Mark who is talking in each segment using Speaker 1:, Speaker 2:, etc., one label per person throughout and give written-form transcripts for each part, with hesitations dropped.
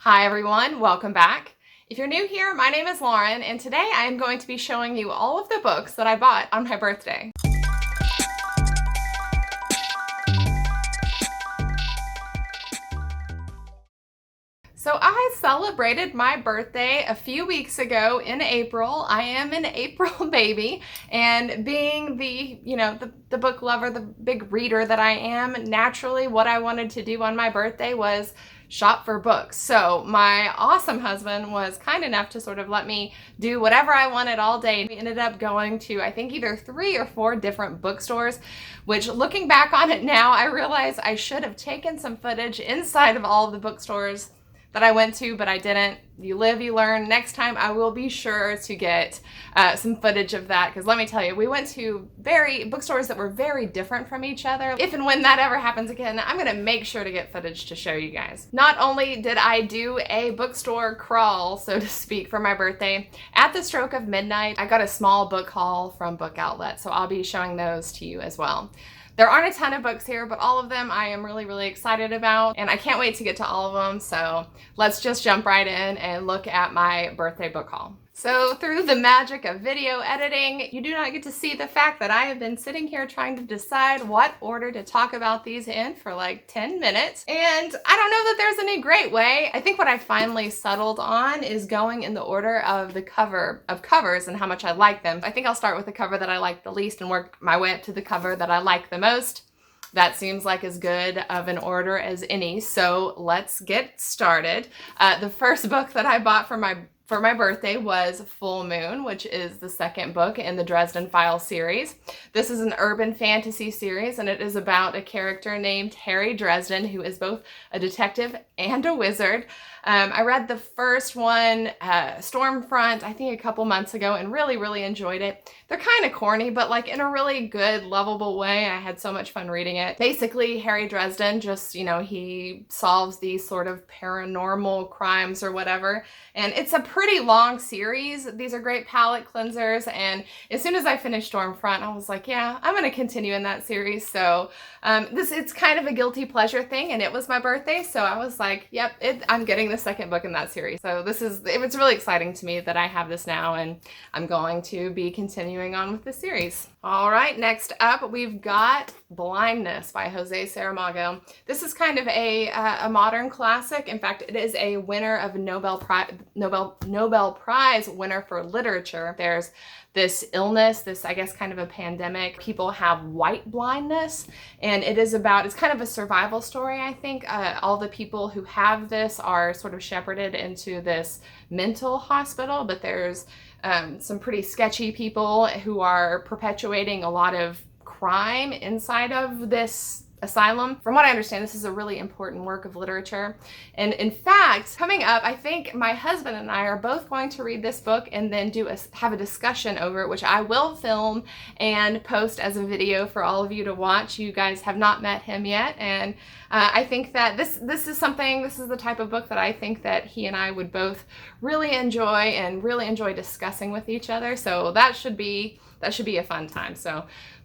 Speaker 1: Hi everyone, welcome back. If you're new here, my name is Lauren, and today I am going to be showing you all of the books that I bought on my birthday. So I celebrated my birthday a few weeks ago in April. I am an April baby, and being the book lover, the big reader that I am, naturally what I wanted to do on my birthday was shop for books. So my awesome husband was kind enough to sort of let me do whatever I wanted all day. We ended up going to, I think, either 3 or 4 different bookstores, which looking back on it now, I realize I should have taken some footage inside of all of the bookstores that I went to, but I didn't. You live, you learn. Next time I will be sure to get some footage of that, because let me tell you, we went to bookstores that were very different from each other. If and when that ever happens again, I'm gonna make sure to get footage to show you guys. Not only did I do a bookstore crawl, so to speak, for my birthday, at the stroke of midnight, I got a small book haul from Book Outlet, so I'll be showing those to you as well. There aren't a ton of books here, but all of them I am really excited about, and I can't wait to get to all of them, so let's just jump right in and look at my birthday book haul. So through the magic of video editing, you do not get to see the fact that I have been sitting here trying to decide what order to talk about these in for like 10 minutes. And I don't know that there's any great way. I think what I finally settled on is going in the order of the covers and how much I like them. I think I'll start with the cover that I like the least and work my way up to the cover that I like the most. That seems like as good of an order as any, so let's get started. The first book that I bought for my birthday was Full Moon, which is the second book in the Dresden Files series. This is an urban fantasy series, and it is about a character named Harry Dresden, who is both a detective and a wizard. I read the first one, Stormfront, I think a couple months ago, and really enjoyed it. They're kind of corny, but like in a really good, lovable way. I had so much fun reading it. Basically, Harry Dresden just, he solves these sort of paranormal crimes or whatever. And it's a pretty long series. These are great palate cleansers. And as soon as I finished Stormfront, I was like, yeah, I'm going to continue in that series. So it's kind of a guilty pleasure thing. And it was my birthday. So I was like, yep, I'm getting the second book in that series. So it's really exciting to me that I have this now, and I'm going to be continuing on with the series. All right, next up we've got Blindness by Jose Saramago. This is kind of a modern classic. In fact, it is a winner of a Nobel Prize winner for literature. There's this illness, this, I guess, kind of a pandemic. People have white blindness, and it's kind of a survival story, I think. All the people who have this are sort of shepherded into this mental hospital, but there's some pretty sketchy people who are perpetuating a lot of crime inside of this asylum. From what I understand, this is a really important work of literature. And in fact, coming up, I think my husband and I are both going to read this book and then have a discussion over it, which I will film and post as a video for all of you to watch. You guys have not met him yet, and I think that this is the type of book that I think that he and I would both really enjoy discussing with each other. So that should be a fun time.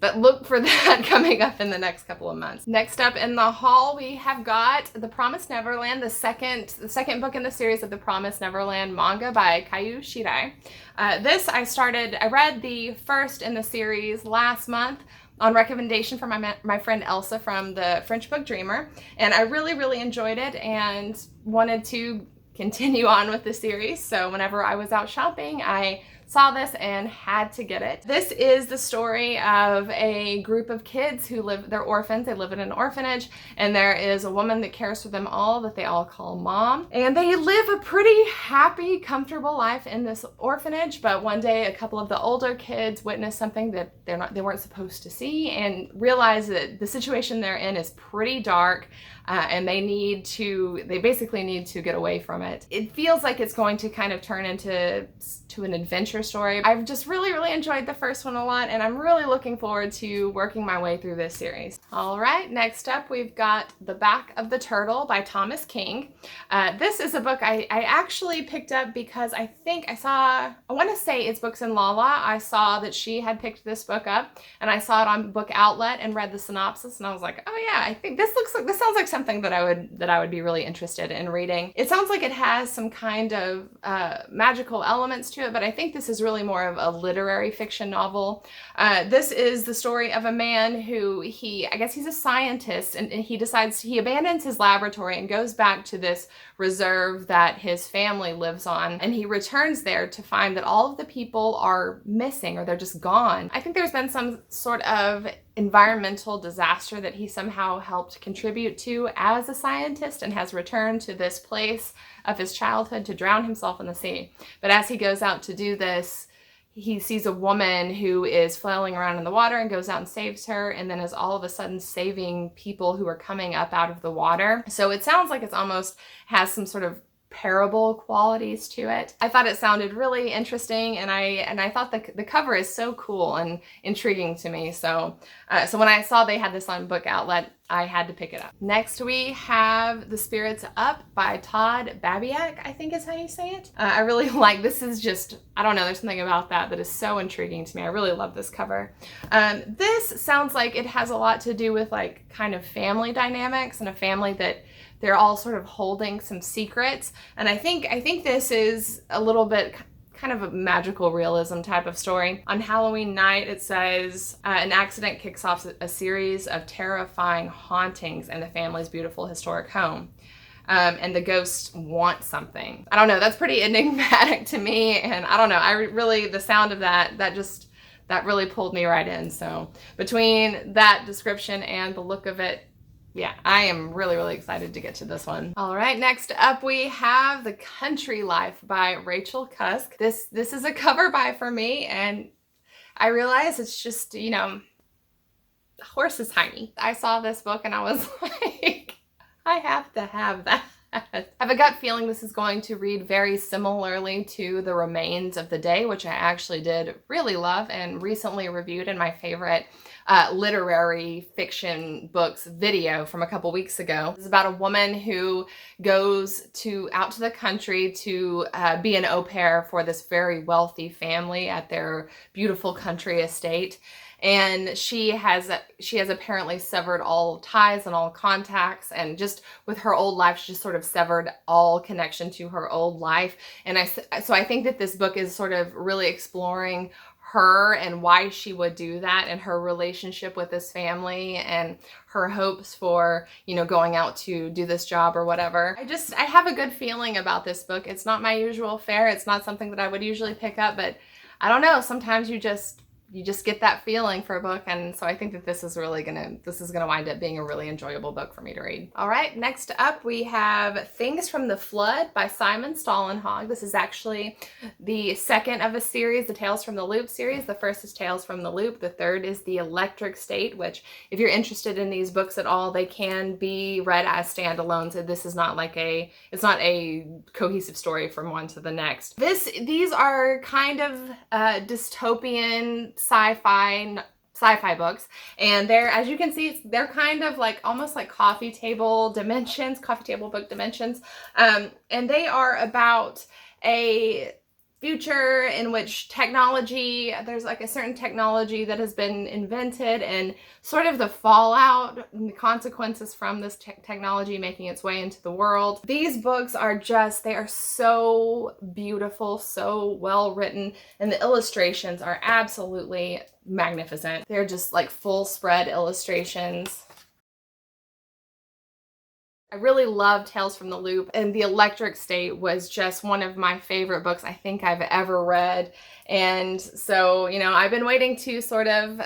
Speaker 1: But look for that coming up in the next couple of months. Next up in the haul, we have got The Promise Neverland, the second book in the series of the Promise Neverland manga by Kaiju Shirai. I read the first in the series last month on recommendation from my friend Elsa from the French Book Dreamer, and I really enjoyed it and wanted to continue on with the series. So whenever I was out shopping, I saw this and had to get it. This is the story of a group of kids they're orphans, they live in an orphanage, and there is a woman that cares for them all that they all call Mom. And they live a pretty happy, comfortable life in this orphanage, but one day a couple of the older kids witness something that they weren't supposed to see and realize that the situation they're in is pretty dark, and they basically need to get away from it. It feels like it's going to kind of turn into an adventure adventure story. I've just really enjoyed the first one a lot, and I'm really looking forward to working my way through this series. All right, next up we've got The Back of the Turtle by Thomas King. This is a book I actually picked up because I want to say it's Books in Lala. I saw that she had picked this book up, and I saw it on Book Outlet and read the synopsis, and I was like, oh yeah, I think this sounds like something that I would be really interested in reading. It sounds like it has some kind of magical elements to it, but I think this is really more of a literary fiction novel. This is the story of a man who I guess he's a scientist, and he abandons his laboratory and goes back to this reserve that his family lives on, and he returns there to find that all of the people are missing, or they're just gone. I think there's been some sort of environmental disaster that he somehow helped contribute to as a scientist, and has returned to this place of his childhood to drown himself in the sea. But as he goes out to do this, he sees a woman who is flailing around in the water and goes out and saves her, and then is all of a sudden saving people who are coming up out of the water. So it sounds like it's almost has some sort of parable qualities to it. I thought it sounded really interesting, and I thought the cover is so cool and intriguing to me. So when I saw they had this on Book Outlet, I had to pick it up. Next we have The Spirits Up by Todd Babiak, I think is how you say it. I really like, this is just, I don't know, there's something about that is so intriguing to me. I really love this cover. This sounds like it has a lot to do with like kind of family dynamics, and a family that they're all sort of holding some secrets. And I think this is a little bit kind of a magical realism type of story. On Halloween night, it says, an accident kicks off a series of terrifying hauntings in the family's beautiful historic home. And the ghosts want something. I don't know, that's pretty enigmatic to me, and I don't know, the sound of that really pulled me right in. So between that description and the look of it, yeah, I am really excited to get to this one. All right, next up we have The Country Life by Rachel Cusk. This is a cover buy for me, and I realize it's just, the horse is tiny. I saw this book and I was like, I have to have that. I have a gut feeling this is going to read very similarly to The Remains of the Day, which I actually did really love and recently reviewed in my favorite literary fiction books video from a couple weeks ago. It's about a woman who goes out to the country to be an au pair for this very wealthy family at their beautiful country estate. And she has apparently severed all ties and all contacts, and just with her old life, she just sort of severed all connection to her old life. And so I think that this book is sort of really exploring her and why she would do that, and her relationship with this family, and her hopes for, going out to do this job or whatever. I have a good feeling about this book. It's not my usual fare. It's not something that I would usually pick up, but I don't know, sometimes you just get that feeling for a book, and so I think that this is gonna wind up being a really enjoyable book for me to read. All right, next up we have Things from the Flood by Simon Stollenhag. This is actually the second of a series, the Tales from the Loop series. The first is Tales from the Loop. The third is The Electric State, which, if you're interested in these books at all, they can be read as standalone. So this is not it's not a cohesive story from one to the next. These are kind of dystopian sci-fi books, and they're, as you can see, they're kind of like almost like coffee table book dimensions, and they are about a future in which there's like a certain technology that has been invented, and sort of the fallout and the consequences from this technology making its way into the world. These books are they are so beautiful, so well written, and the illustrations are absolutely magnificent. They're just like full spread illustrations. I really love Tales from the Loop, and The Electric State was just one of my favorite books I think I've ever read. And so, I've been waiting to sort of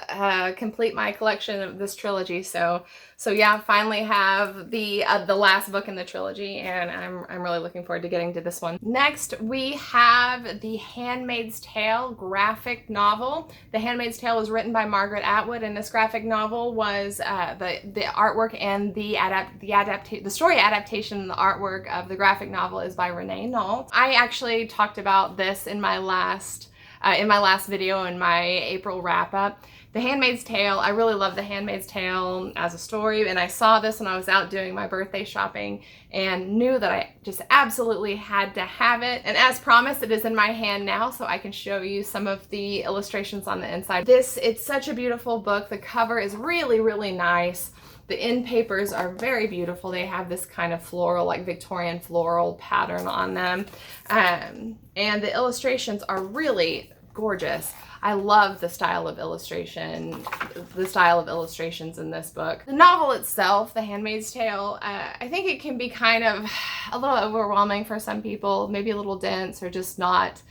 Speaker 1: complete my collection of this trilogy. So yeah, finally have the last book in the trilogy, and I'm really looking forward to getting to this one. Next, we have The Handmaid's Tale graphic novel. The Handmaid's Tale was written by Margaret Atwood, and this graphic novel was the artwork and the story adaptation and the artwork of the graphic novel is by Renee Nault. I actually talked about this in my last in my last video in my April wrap up. The Handmaid's Tale, I really love The Handmaid's Tale as a story, and I saw this when I was out doing my birthday shopping and knew that I just absolutely had to have it. And as promised, it is in my hand now, so I can show you some of the illustrations on the inside. It's such a beautiful book. The cover is really, really nice. The end papers are very beautiful. They have this kind of floral, like Victorian floral pattern on them. And the illustrations are really gorgeous. I love the style of illustrations in this book. The novel itself, The Handmaid's Tale, I think it can be kind of a little overwhelming for some people, maybe a little dense or just not,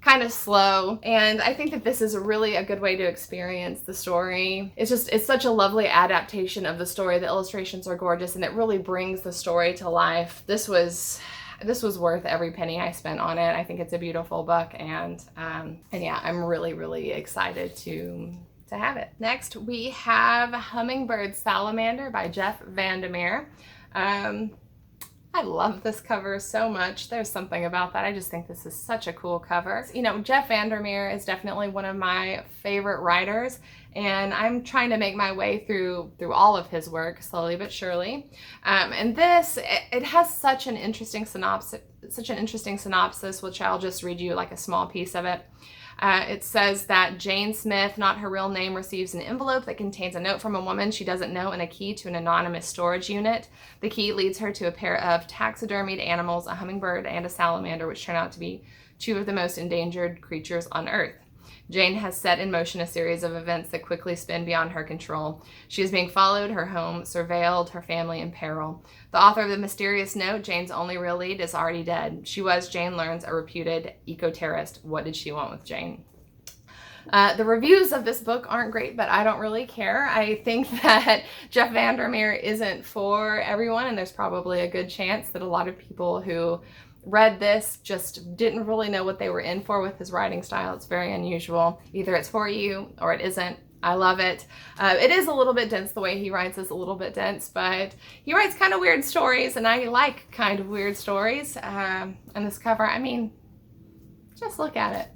Speaker 1: kind of slow. And I think that this is really a good way to experience the story. It's such a lovely adaptation of the story. The illustrations are gorgeous and it really brings the story to life. This was worth every penny I spent on it. I think it's a beautiful book, and yeah, I'm really, really excited to have it. Next, we have Hummingbird Salamander by Jeff Vandermeer. I love this cover so much. There's something about that. I just think this is such a cool cover. You know, Jeff Vandermeer is definitely one of my favorite writers, and I'm trying to make my way through all of his work slowly but surely. And this, it has such an interesting synopsis, which I'll just read you like a small piece of it. It says that Jane Smith, not her real name, receives an envelope that contains a note from a woman she doesn't know and a key to an anonymous storage unit. The key leads her to a pair of taxidermied animals, a hummingbird and a salamander, which turn out to be two of the most endangered creatures on Earth. Jane has set in motion a series of events that quickly spin beyond her control. She is being followed, her home surveilled, her family in peril. The author of the mysterious note, Jane's only real lead, is already dead. She was, Jane learns, a reputed eco-terrorist. What did she want with Jane? The reviews of this book aren't great, but I don't really care. I think that Jeff Vandermeer isn't for everyone, and there's probably a good chance that a lot of people who read this just didn't really know what they were in for with his writing style. It's very unusual. Either it's for you or it isn't. I love it. It is a little bit dense. The way he writes is a little bit dense, but he writes kind of weird stories, and I like kind of weird stories. And this cover, I mean, just look at it.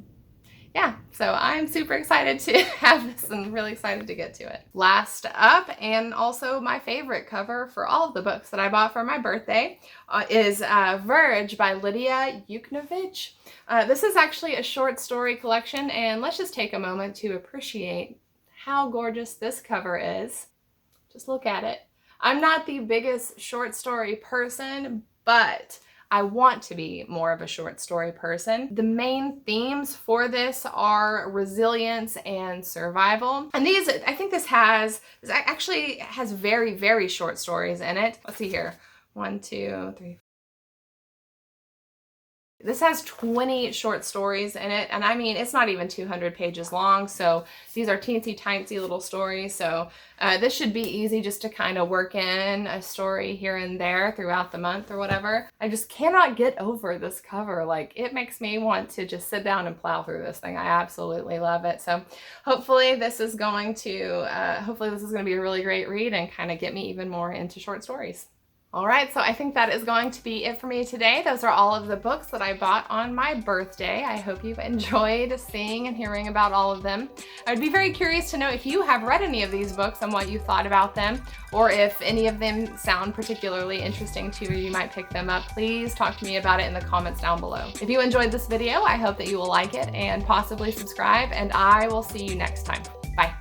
Speaker 1: Yeah, so I'm super excited to have this and really excited to get to it. Last up, and also my favorite cover for all of the books that I bought for my birthday, is Verge by Lydia Yuknovich. This is actually a short story collection, and let's just take a moment to appreciate how gorgeous this cover is. Just look at it. I'm not the biggest short story person, but I want to be more of a short story person. The main themes for this are resilience and survival. And these, I think this actually has very, very short stories in it. Let's see here. 1, 2, 3. This has 20 short stories in it, and I mean, it's not even 200 pages long, so these are teensy tiny little stories, so this should be easy just to kind of work in a story here and there throughout the month or whatever. I just cannot get over this cover. Like, it makes me want to just sit down and plow through this thing. I absolutely love it. So hopefully this is going to be a really great read and kind of get me even more into short stories. All right, so I think that is going to be it for me today. Those are all of the books that I bought on my birthday. I hope you've enjoyed seeing and hearing about all of them. I would be very curious to know if you have read any of these books and what you thought about them, or if any of them sound particularly interesting to you or you might pick them up. Please talk to me about it in the comments down below. If you enjoyed this video, I hope that you will like it and possibly subscribe, and I will see you next time. Bye.